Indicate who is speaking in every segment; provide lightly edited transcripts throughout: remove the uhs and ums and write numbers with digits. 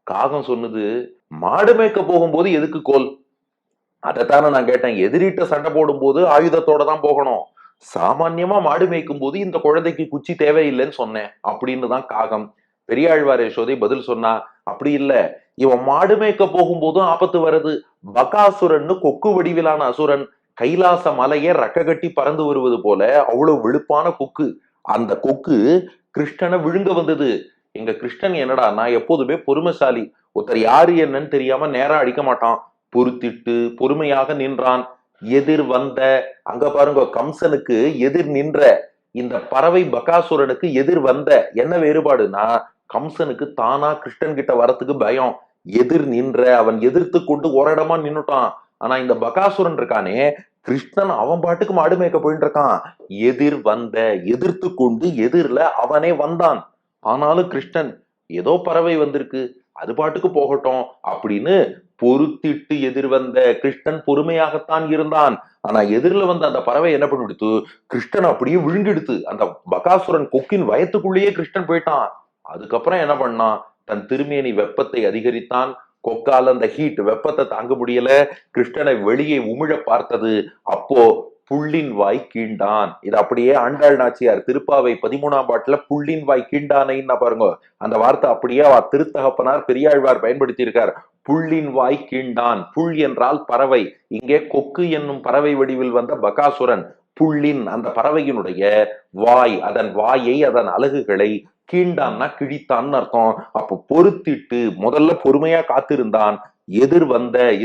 Speaker 1: காகம் சொன்னது, மாடு மேய்க்க போகும்போது எதுக்கு கோல்? அதைத்தானே நான் கேட்டேன். எதிரிட்ட சண்டை போடும்போது ஆயுதத்தோட தான் போகணும். சாமான்யமா மாடு மேய்க்கும் போது இந்த குழந்தைக்கு குச்சி தேவையில்லைன்னு சொன்னேன் அப்படின்னு தான் காகம். பெரியாழ்வார் யசோதை பதில் சொன்னா, அப்படி இல்ல, இவன் மாடு மேய்க்க போகும்போதும் ஆபத்து வருது. பகாசுரன்னு கொக்கு வடிவிலான அசுரன் கைலாச மலையே ரெக்க கட்டி பறந்து வருவது போல அவ்வளவு வெளுப்பான கொக்கு. அந்த கொக்கு கிருஷ்ணனை விழுங்க வந்தது. எங்க கிருஷ்ணன் என்னடான்னா எப்போதுமே பொறுமைசாலி. ஒருத்தர் யாரு என்னன்னு தெரியாம நேரா அடிக்க மாட்டான். பொறுத்திட்டு பொறுமையாக நின்றான். எதிர் வந்த, அங்க பாருங்க, கம்சனுக்கு எதிர் நின்ற இந்த பறவை பகாசுரனுக்கு எதிர் வந்த. என்ன வேறுபாடுனா, கம்சனுக்கு தானா கிருஷ்ணன் கிட்ட வரத்துக்கு பயம். எதிர் நின்ற, அவன் எதிர்த்து கொண்டு ஒரு இடமா நின்னுட்டான். ஆனா இந்த பகாசுரன் இருக்கானே, கிருஷ்ணன் அவன் பாட்டுக்கு மாடு மேய்க்க போயிட்டு இருக்கான். எதிர் வந்த, எதிர்த்து கொண்டு எதிர்ல அவனே வந்தான். ஆனாலும் கிருஷ்ணன், ஏதோ பறவை வந்திருக்கு, அது பாட்டுக்கு போகட்டும் அப்படின்னு பொறுத்திட்டு எதிர் வந்த கிருஷ்ணன் பொறுமையாகத்தான் இருந்தான். ஆனா எதிரில வந்த அந்த பறவை என்ன பண்ணிடுத்து, கிருஷ்ணன் அப்படியே விழுங்கிடுத்து. அந்த பகாசுரன் கொக்கின் வயத்துக்குள்ளேயே கிருஷ்ணன் போயிட்டான். அதுக்கப்புறம் என்ன பண்ணான், தன் திருமேனி வெப்பத்தை அதிகரித்தான். கொக்கால அந்த ஹீட் வெப்பத்தை தாங்க முடியல. கிருஷ்ணனை வெளியே உமிழ பார்த்தது. அப்போ புள்ளின் வாய் கீண்டான். இது அப்படியே ஆண்டாள் நாச்சியார் திருப்பாவை 13ஆம் பாட்டுல புள்ளின் வாய் கீண்டானைன்னு பாருங்க. அந்த வார்த்தை அப்படியே திருத்தகப்பனார் பெரியாழ்வார் பயன்படுத்தி இருக்கார். புள்ளின் வாய் கீண்டான். புள் என்றால் பறவை. இங்கே கொக்கு என்னும் பறவை வடிவில் வந்த பகாசுரன் புள்ளின் அந்த பறவையினுடைய வாய், அதன் வாயை, அதன் அலகுகளை கீண்டான்னா கிழித்தான்னு அர்த்தம். அப்ப பொறுத்திட்டு முதல்ல பொறுமையா காத்திருந்தான்.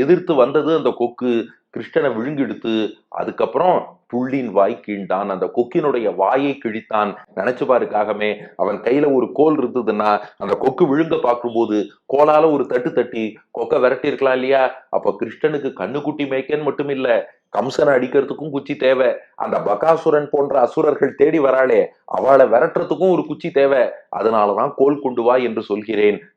Speaker 1: எதிர்த்து வந்தது அந்த கொக்கு. கிருஷ்ணனை விழுங்கெடுத்து அதுக்கப்புறம் புள்ளின் வாய் கீண்டான். அந்த கொக்கினுடைய வாயை கிழித்தான். நினைச்சு பாருக்காகமே, அவன் கையில ஒரு கோல் இருந்ததுன்னா அந்த கொக்கு விழுங்க பார்க்கும்போது கோலால ஒரு தட்டு தட்டி கொக்க விரட்டி இருக்கலாம் இல்லையா? அப்ப கிருஷ்ணனுக்கு கண்ணுக்குட்டி மேய்க்கன்னு மட்டும் இல்ல, கம்சனை அடிக்கிறதுக்கும் குச்சி தேவை. அந்த பகாசுரன் போன்ற அசுரர்கள் தேடி வராளே, அவளை விரட்டுறதுக்கும் ஒரு குச்சி தேவை. அதனாலதான் கோல் கொண்டு வா என்று சொல்கிறேன்.